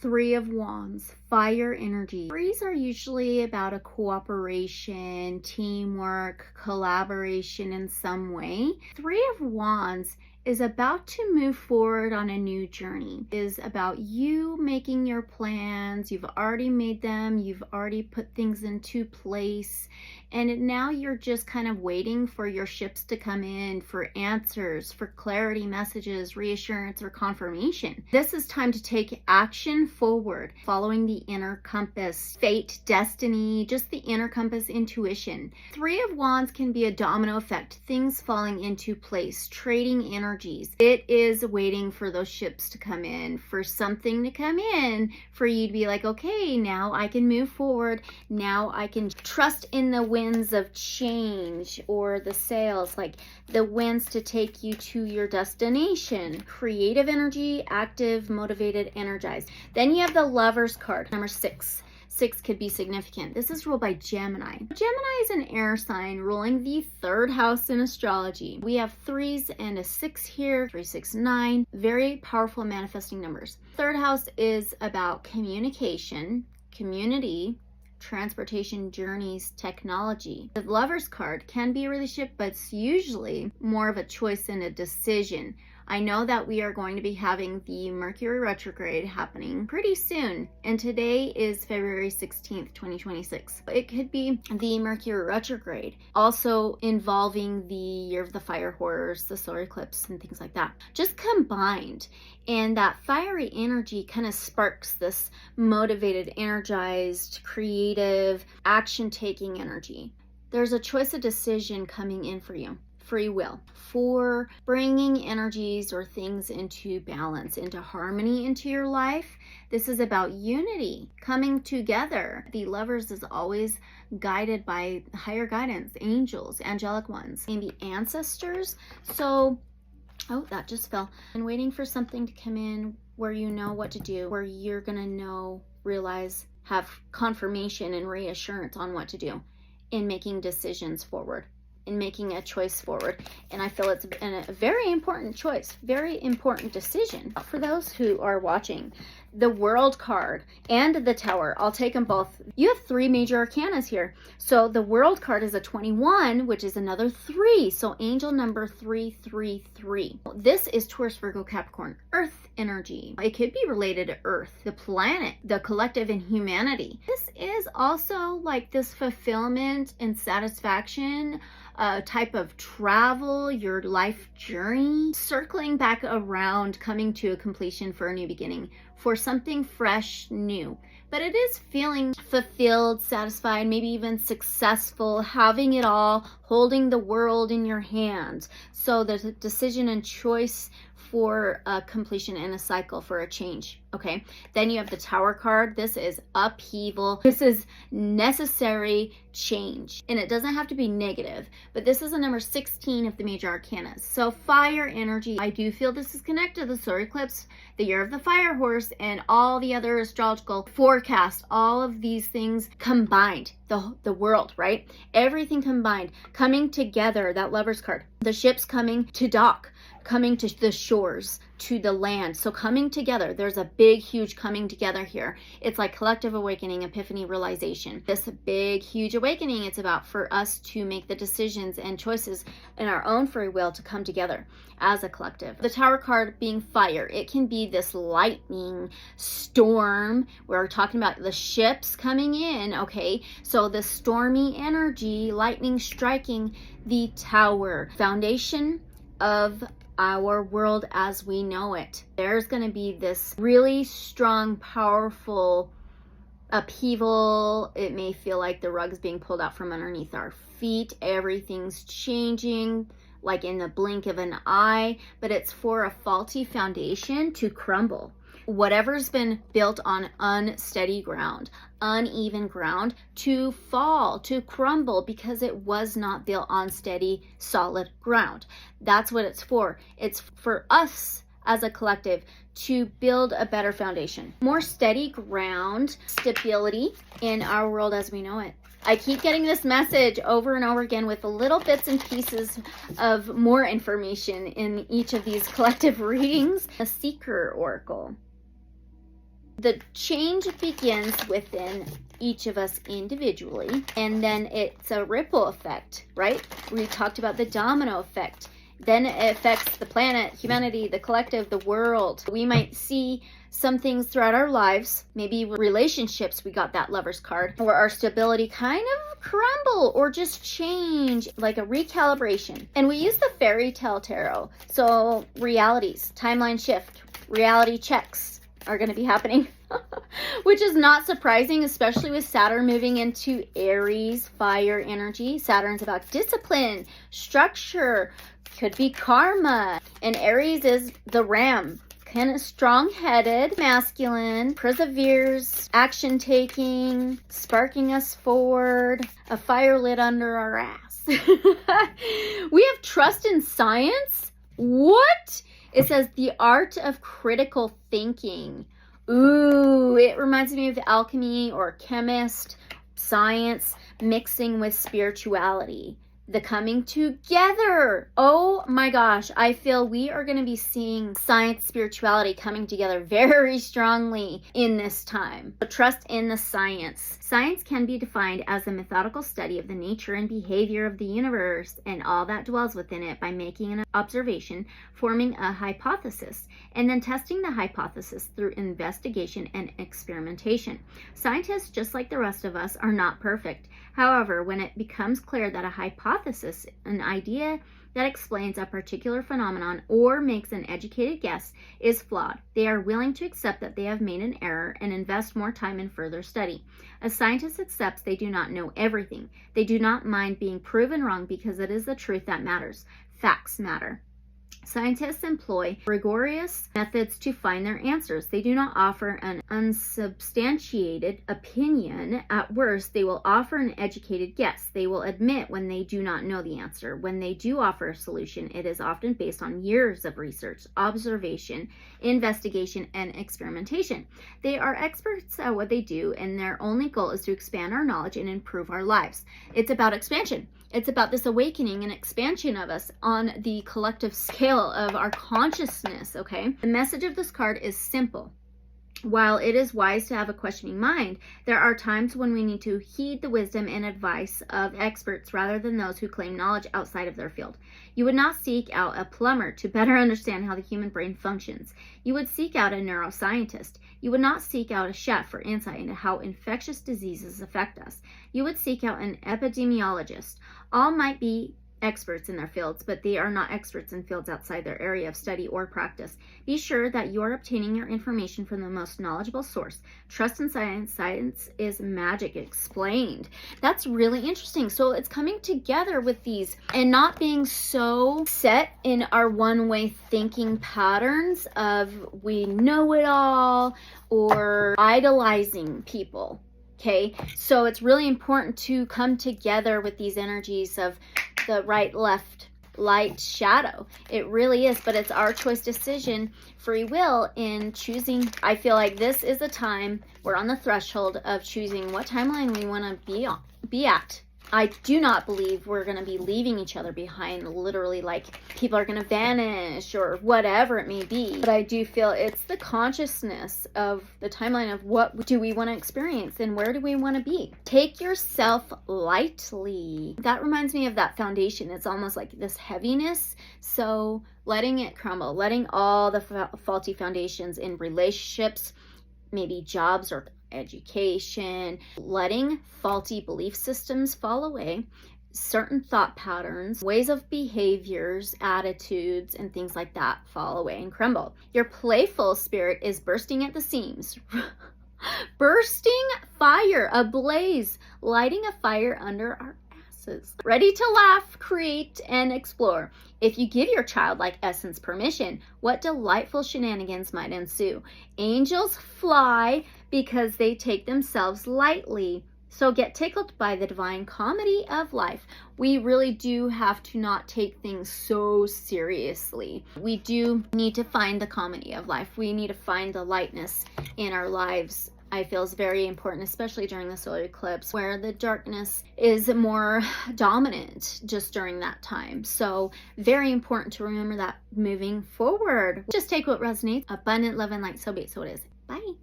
Three of Wands, fire energy. Threes are usually about a cooperation, teamwork, collaboration in some way. Three of Wands is about to move forward on a new journey. It is about you making your plans. You've already made them. You've already put things into place. And now you're just kind of waiting for your ships to come in for answers, for clarity, messages, reassurance, or confirmation. This is time to take action forward, following the inner compass, fate, destiny, just the inner compass, intuition. Three of Wands can be a domino effect, things falling into place, trading energies. It is waiting for those ships to come in, for something to come in, for you to be like, okay, now I can move forward. Now I can trust in the winds of change, or the sails, like the winds to take you to your destination. Creative energy, active, motivated, energized. Then you have the Lovers card, number 6. 6 could be significant. This is ruled by Gemini. Gemini is an air sign ruling the 3rd house in astrology. We have 3s and a 6 here, 3, 6, 9. Very powerful manifesting numbers. 3rd house is about communication, community, transportation, journeys, technology. The Lovers card can be a relationship, but it's usually more of a choice and a decision. I know that we are going to be having the Mercury retrograde happening pretty soon, and today is February 16th, 2026. It could be the Mercury retrograde, also involving the year of the fire horse, the solar eclipse, and things like that. Just combined, and that fiery energy kind of sparks this motivated, energized, creative, action-taking energy. There's a choice of decision coming in for you. Free will for bringing energies or things into balance, into harmony into your life. This is about unity, coming together. The Lovers is always guided by higher guidance, angels, angelic ones, maybe ancestors. So, oh, that just fell. And waiting for something to come in where you know what to do, where you're gonna know, realize, have confirmation and reassurance on what to do in making decisions forward, in making a choice forward. And I feel it's a very important choice, very important decision. For those who are watching, the World card and the Tower, I'll take them both. You have 3 major arcanas here. So the World card is a 21, which is another 3. So angel number 333. This is Taurus, Virgo, Capricorn, Earth energy. It could be related to Earth, the planet, the collective, and humanity. This is also like this fulfillment and satisfaction, type of travel, your life journey, circling back around, coming to a completion for a new beginning, for something fresh, new. But it is feeling fulfilled, satisfied, maybe even successful, having it all, holding the world in your hands. So there's a decision and choice for a completion and a cycle, for a change. Okay, then you have the Tower card. This is upheaval. This is necessary change, and it doesn't have to be negative, but this is a number 16 of the major arcanas. So fire energy, I do feel this is connected to the solar eclipse, the year of the fire horse, and all the other astrological forecasts. All of these things combined, the world, right? Everything combined, coming together. That Lovers card, the ships coming to dock, coming to the shores, to the land. So coming together, there's a big, huge coming together here. It's like collective awakening, epiphany, realization. This big, huge awakening, it's about for us to make the decisions and choices in our own free will to come together as a collective. The Tower card being fire, it can be this lightning storm. We're talking about the ships coming in, okay? So the stormy energy, lightning striking the tower, foundation of our world as we know it. There's going to be this really strong, powerful upheaval. It may feel like the rug's being pulled out from underneath our feet. Everything's changing like in the blink of an eye, but it's for a faulty foundation to crumble. Whatever's been built on unsteady ground, uneven ground, to fall, to crumble, because it was not built on steady, solid ground. That's what it's for. It's for us as a collective to build a better foundation, more steady ground, stability in our world as we know it. I keep getting this message over and over again with little bits and pieces of more information in each of these collective readings. A Seeker Oracle. The change begins within each of us individually, and then it's a ripple effect, right? We talked about the domino effect. Then it affects the planet, humanity, the collective, the world. We might see some things throughout our lives, maybe relationships, we got that Lover's card, or our stability kind of crumble or just change, like a recalibration. And we use the Fairytale tarot. So realities, timeline shift, reality checks are going to be happening, which is not surprising, especially with Saturn moving into Aries, fire energy. Saturn's about discipline, structure, could be karma. And Aries is the ram, kind of strong-headed, masculine, perseveres, action-taking, sparking us forward, a fire lit under our ass. We have trust in science. What? It says the art of critical thinking. Ooh, it reminds me of alchemy or chemist, science mixing with spirituality. The coming together. Oh my gosh, I feel we are going to be seeing science, spirituality coming together very strongly in this time. So trust in the science. Science can be defined as a methodical study of the nature and behavior of the universe and all that dwells within it by making an observation, forming a hypothesis, and then testing the hypothesis through investigation and experimentation. Scientists, just like the rest of us, are not perfect. However, when it becomes clear that a hypothesis, an idea that explains a particular phenomenon or makes an educated guess, is flawed, they are willing to accept that they have made an error and invest more time in further study. A scientist accepts they do not know everything. They do not mind being proven wrong because it is the truth that matters. Facts matter. Scientists employ rigorous methods to find their answers. They do not offer an unsubstantiated opinion. At worst, they will offer an educated guess. They will admit when they do not know the answer. When they do offer a solution, it is often based on years of research, observation, investigation, and experimentation. They are experts at what they do, and their only goal is to expand our knowledge and improve our lives. It's about expansion. It's about this awakening and expansion of us on the collective scale of our consciousness, okay? The message of this card is simple. While it is wise to have a questioning mind, there are times when we need to heed the wisdom and advice of experts rather than those who claim knowledge outside of their field. You would not seek out a plumber to better understand how the human brain functions. You would seek out a neuroscientist. You would not seek out a chef for insight into how infectious diseases affect us. You would seek out an epidemiologist. All might be experts in their fields, but they are not experts in fields outside their area of study or practice. Be sure that you are obtaining your information from the most knowledgeable source. Trust in science. Science is magic explained. That's really interesting. So it's coming together with these and not being so set in our one-way thinking patterns of we know it all or idolizing people. Okay, so it's really important to come together with these energies of the right, left, light, shadow. It really is, but it's our choice, decision, free will in choosing. I feel like this is a time we're on the threshold of choosing what timeline we want to be at. I do not believe we're going to be leaving each other behind, literally, like people are going to vanish or whatever it may be. But I do feel it's the consciousness of the timeline of what do we want to experience and where do we want to be. Take yourself lightly. That reminds me of that foundation. It's almost like this heaviness. So letting it crumble, letting all the faulty foundations in relationships, maybe jobs or education, letting faulty belief systems fall away, certain thought patterns, ways of behaviors, attitudes, and things like that fall away and crumble. Your playful spirit is bursting at the seams. Bursting fire, ablaze, lighting a fire under our asses. Ready to laugh, create, and explore. If you give your childlike essence permission, what delightful shenanigans might ensue. Angels fly because they take themselves lightly. So get tickled by the divine comedy of life. We really do have to not take things so seriously. We do need to find the comedy of life. We need to find the lightness in our lives. I feel is very important, especially during the solar eclipse where the darkness is more dominant just during that time. So very important to remember that moving forward. Just take what resonates. Abundant love and light, so be it, so it is. Bye.